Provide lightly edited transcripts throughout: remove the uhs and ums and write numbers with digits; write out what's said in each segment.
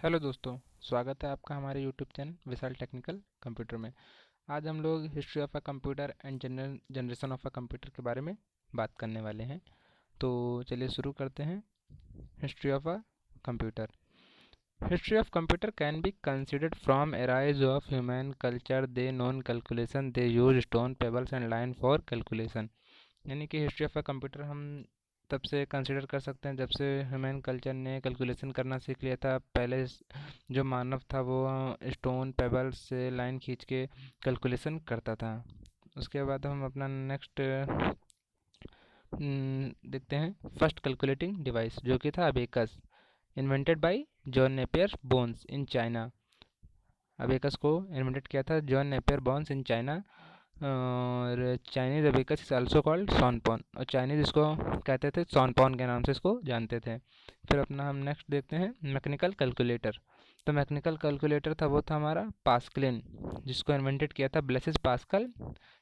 Hello दोस्तों, स्वागत है आपका हमारे यूट्यूब चैनल विशाल टेक्निकल कंप्यूटर में। आज हम लोग history of a computer and generation of a computer के बारे में बात करने वाले हैं। तो चलिए शुरू करते हैं। History of a computer. History of computer can be considered from arise of human culture they known calculation they use stone pebbles and line for calculation. यानी कि हिस्ट्री ऑफ अ कंप्यूटर हम तब से कंसिडर कर सकते हैं जब से ह्यूमन कल्चर ने कैलकुलेशन करना सीख लिया था। पहले जो मानव था वो स्टोन पेबल्स से लाइन खींच के कैलकुलेशन करता था। उसके बाद हम अपना नेक्स्ट देखते हैं। फर्स्ट कैलकुलेटिंग डिवाइस जो कि था abacus, invented by John Napier bones in China. Abacus को इन्वेंटेड किया था John Napier bones in China. और Chinese abacus is also called suanpan, और चाइनीज़ इसको कहते थे सॉनपॉन के नाम से इसको जानते थे। फिर अपना हम नेक्स्ट देखते हैं मैकेनिकल कैलकुलेटर। तो मैकेनिकल कैलकुलेटर था वो था हमारा पास्कलिन, जिसको इन्वेंटेड किया था ब्लेसिस पास्कल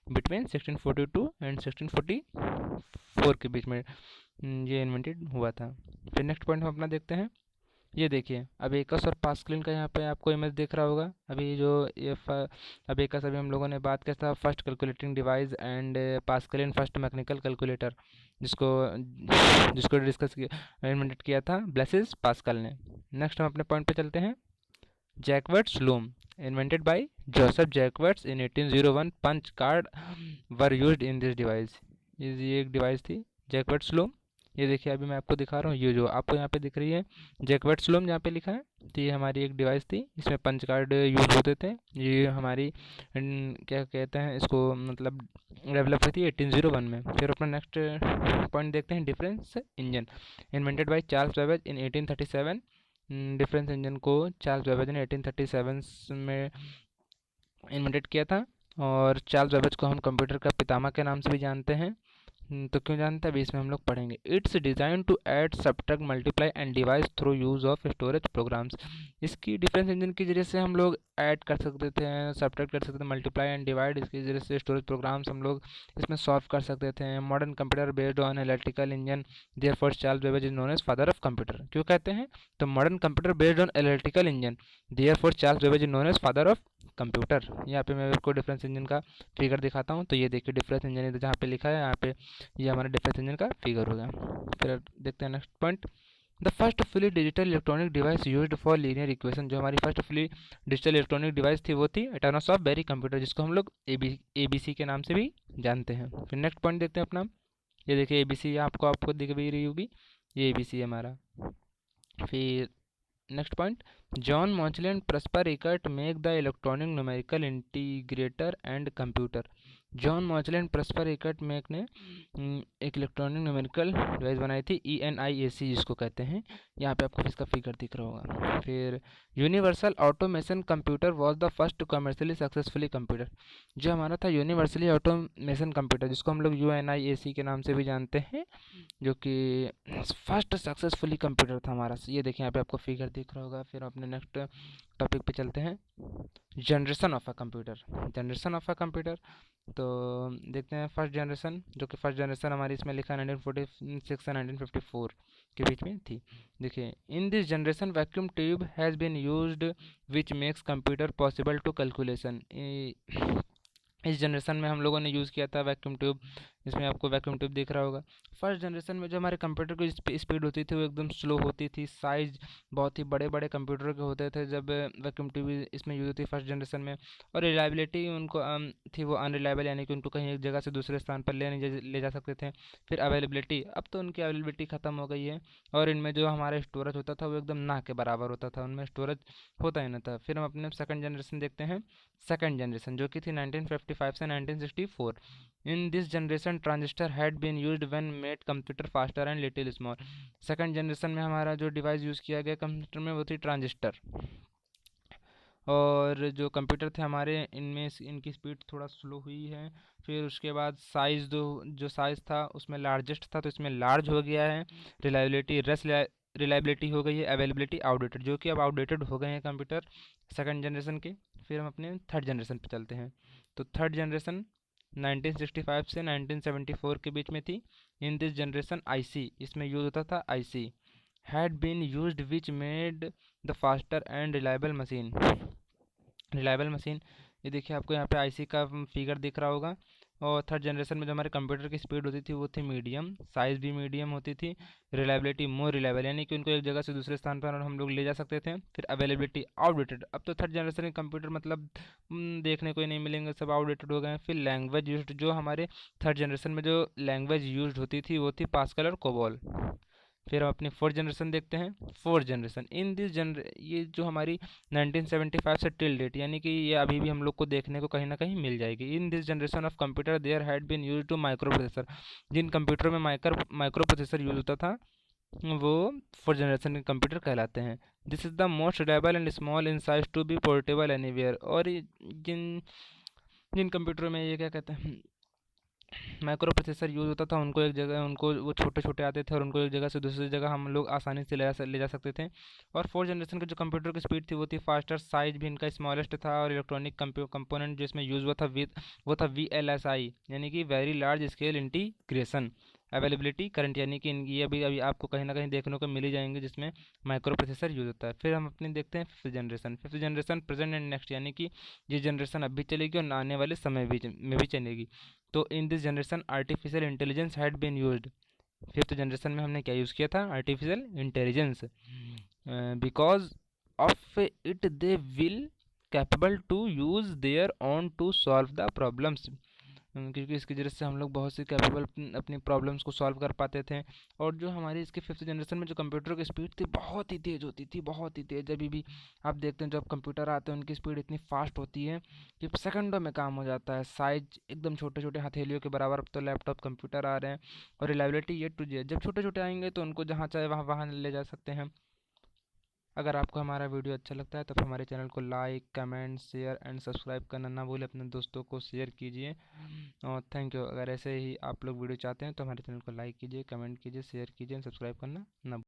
बिटवीन 1642 एंड 1644 के बीच में ये इन्वेंटेड हुआ था। फिर नेक्स्ट पॉइंट हम अपना देखते हैं। ये देखिए अबेकस और पास्कलिन का यहाँ पे आपको इमेज दिख रहा होगा। अभी जो ये अबेकस अभी हम लोगों ने बात किया था first calculating device, and Pascaline first mechanical calculator, जिसको जिसको डिस्कस किया इन्वेंटेड किया था ब्लेसिस पास्कल ने। नेक्स्ट हम अपने पॉइंट पे चलते हैं। Jacquard's loom, invented by Joseph Jacquard's in 1801। Punch card were used in this device. ये एक डिवाइस थी जैकवर्ट्स लूम। ये देखिए अभी मैं आपको दिखा रहा हूँ, ये जो आपको यहाँ पे दिख रही है जैकवर्ट्स लूम जहाँ पे लिखा है, तो ये हमारी एक डिवाइस थी। इसमें पंच कार्ड यूज होते थे। ये हमारी क्या कहते हैं इसको, मतलब डेवलप हुई थी 1801 में। फिर अपना नेक्स्ट पॉइंट देखते हैं। Difference engine, invented by Charles Babbage in 1837। Difference engine को चार्ल्स बेबेज ने 1837 में इन्वेंटेड किया था। और चार्ल्स बेबेज को हम कंप्यूटर का पितामह के नाम से भी जानते हैं। तो क्यों जानते हैं अभी इसमें हम लोग पढ़ेंगे। It's design to add subtract multiply and device through use of storage programs. इसकी डिफरेंस इंजन के जरिए से हम लोग ऐड कर सकते थे, सब्ट्रैक्ट कर सकते थे, मल्टीप्लाई एंड डिवाइड, इसके जरिए से स्टोरेज प्रोग्राम्स हम लोग इसमें सॉल्व कर सकते थे। Modern computer based on electrical engine, therefore Charles Babbage is known as father of computer. क्यों कहते हैं, तो modern computer based on electrical engine, therefore Charles Babbage is known as father of computer. यहाँ पे मैं आपको डिफरेंस इंजन का figure दिखाता हूँ। तो ये देखिए डिफरेंस इंजन जहाँ पे लिखा है यहाँ पे, ये हमारा डिफरेंस इंजन का फिगर हो गया। फिर देखते हैं next point. The first fully digital electronic device used for linear equation. जो हमारी first fully digital electronic device थी वो थी एटर्नस ऑफ बेरी कंप्यूटर, जिसको हम लोग ABC के नाम से भी जानते हैं। फिर नेक्स्ट पॉइंट देखते हैं अपना। ये देखिए ABC आपको आपको दिख भी रही होगी, ये ABC है हमारा। फिर next point. John Mauchly and Presper Eckert make the electronic numerical integrator and computer. John Mauchly and Presper Eckert make ने एक इलेक्ट्रॉनिक न्यूमेरिकल डिवाइस बनाई थी ENIAC जिसको कहते हैं। यहाँ पे आपको इसका फिगर दिख रहा होगा। फिर universal automation computer was the first commercially successfully computer. जो हमारा था यूनिवर्सली ऑटोमेशन कंप्यूटर, जिसको हम लोग UNIAC के नाम से भी जानते हैं, जो कि फर्स्ट सक्सेसफुली कंप्यूटर था हमारा। ये देखिए यहाँ पे आपको फिगर दिख रहा होगा। फिर अपने नेक्स्ट टॉपिक पे चलते हैं। Generation of a computer. Generation of a computer, तो देखते हैं फर्स्ट जनरेशन, जो कि फर्स्ट जनरेशन हमारी इसमें लिखा 1946 से 1954 के बीच में थी। देखिए in this generation vacuum tube has been used which makes computer possible to calculation. इस जनरेशन में हम लोगों ने यूज़ किया था वैक्यूम ट्यूब। इसमें आपको वैक्यूम ट्यूब दिख रहा होगा। फर्स्ट जनरेशन में जो हमारे कंप्यूटर की स्पीड होती थी वो एकदम स्लो होती थी। साइज बहुत ही बड़े बड़े कंप्यूटर के होते थे जब वैक्यूम ट्यूब इसमें यूज़ होती फर्स्ट जनरेशन में। और रिलायबिलिटी उनको थी वो अनरिलायबल, यानी कि उनको कहीं एक जगह से दूसरे स्थान पर ले जा सकते थे। फिर अवेलेबिलिटी, अब तो उनकी अवेलेबिलिटी ख़त्म हो गई है। और इनमें जो हमारा स्टोरेज होता था वो एकदम ना के बराबर होता था, उनमें स्टोरेज होता ही ना था। फिर हम अपने सेकंड जनरेशन देखते हैं। सेकंड जनरेशन जो कि थी 1955 से 1964। In this generation transistor had been used when made computer faster and little small. Second generation में हमारा जो डिवाइस यूज़ किया गया कंप्यूटर में वो थी ट्रांजिस्टर। और जो कंप्यूटर थे हमारे इनमें इनकी स्पीड थोड़ा स्लो हुई है। फिर उसके बाद साइज़ जो साइज़ था उसमें लार्जेस्ट था तो इसमें लार्ज हो गया है। रिलायबिलिटी रिलायबिलिटी हो गई है। अवेलेबिलिटी आउटडेटेड, जो कि अब आउटडेटेड हो गए हैं कंप्यूटर सेकंड जनरेशन के। फिर हम अपने थर्ड जनरेशन पे चलते हैं। तो थर्ड जनरेशन 1965 से 1974 के बीच में थी। इन दिस जनरेशन IC, इसमें यूज होता था IC, had been used which made the faster and reliable machine. Reliable machine, ये देखिए आपको यहाँ पे आईसी का फिगर दिख रहा होगा। और थर्ड जनरेशन में जो हमारे कंप्यूटर की स्पीड होती थी वो थी मीडियम, साइज़ भी मीडियम होती थी, रिलायबिलिटी मोर रिलायबल, यानी कि उनको एक जगह से दूसरे स्थान पर हम लोग ले जा सकते थे। फिर अवेलेबिलिटी आउटडेटेड, अब तो थर्ड जनरेशन के कंप्यूटर मतलब देखने को ही नहीं मिलेंगे, सब आउटडेटेड हो गए हैं। फिर लैंग्वेज यूज, जो हमारे थर्ड जनरेशन में जो लैंग्वेज यूज होती थी वो थी पास्कल और कोबॉल। फिर हम अपनी फोर्थ जनरेशन देखते हैं। फोर्थ जनरेशन, इन दिस ये जो हमारी 1975 से टिल डेट, यानी कि ये अभी भी हम लोग को देखने को कहीं ना कहीं मिल जाएगी। In this generation of computer there had been use to microprocessor, जिन कंप्यूटरों में माइक्रो प्रोसेसर यूज होता था वो फोर्थ जनरेशन के कंप्यूटर कहलाते हैं। This is the most reliable and small in size to be portable anywhere. और जिन जिन कंप्यूटरों में ये क्या कहते हैं माइक्रो प्रोसेसर यूज़ होता था, उनको एक जगह, उनको वो छोटे छोटे आते थे और उनको एक जगह से दूसरी जगह हम लोग आसानी से ले जा सकते थे। और फोर्थ जनरेशन के जो कंप्यूटर की स्पीड थी वो थी फास्टर, साइज भी इनका स्मॉलेस्ट था, और इलेक्ट्रॉनिक कंपोनेंट जो इसमें यूज़ हुआ था वो था VLSI, यानी कि very large scale integration. Availability current, यानी कि ये अभी अभी आपको कहीं ना कहीं देखने को मिल ही जाएंगे जिसमें माइक्रो प्रोसेसर यूज़ होता है। फिर हम अपने देखते हैं fifth generation. Fifth generation present and next, यानी कि ये जनरेशन अब भी चलेगी और आने वाले समय में भी चलेगी। तो in this generation artificial intelligence had been used. Fifth generation में हमने क्या यूज़ किया था? Artificial intelligence. Because of it they will capable to use their own to solve the problems, क्योंकि इसकी वजह से हम लोग बहुत सी कैपेबल अपनी प्रॉब्लम्स को सॉल्व कर पाते थे। और जो हमारी इसके फिफ्थ जनरेशन में जो कंप्यूटर की स्पीड थी बहुत ही तेज़ होती थी, बहुत ही तेज़। अभी भी आप देखते हैं जब कंप्यूटर आते हैं उनकी स्पीड इतनी फास्ट होती है कि सेकंडों में काम हो जाता है। साइज एकदम छोटे छोटे हथेलियों के बराबर अब तो लैपटॉप कंप्यूटर आ रहे हैं। और रिलायबिलिटी ये टू जे, जब छोटे छोटे आएंगे तो उनको जहाँ चाहे वहाँ वहाँ ले जा सकते हैं। अगर आपको हमारा वीडियो अच्छा लगता है तो आप हमारे चैनल को like, comment, share and subscribe करना ना भूलें। अपने दोस्तों को शेयर कीजिए। और थैंक यू। अगर ऐसे ही आप लोग वीडियो चाहते हैं तो हमारे चैनल को लाइक कीजिए, कमेंट कीजिए, शेयर कीजिए, सब्सक्राइब करना ना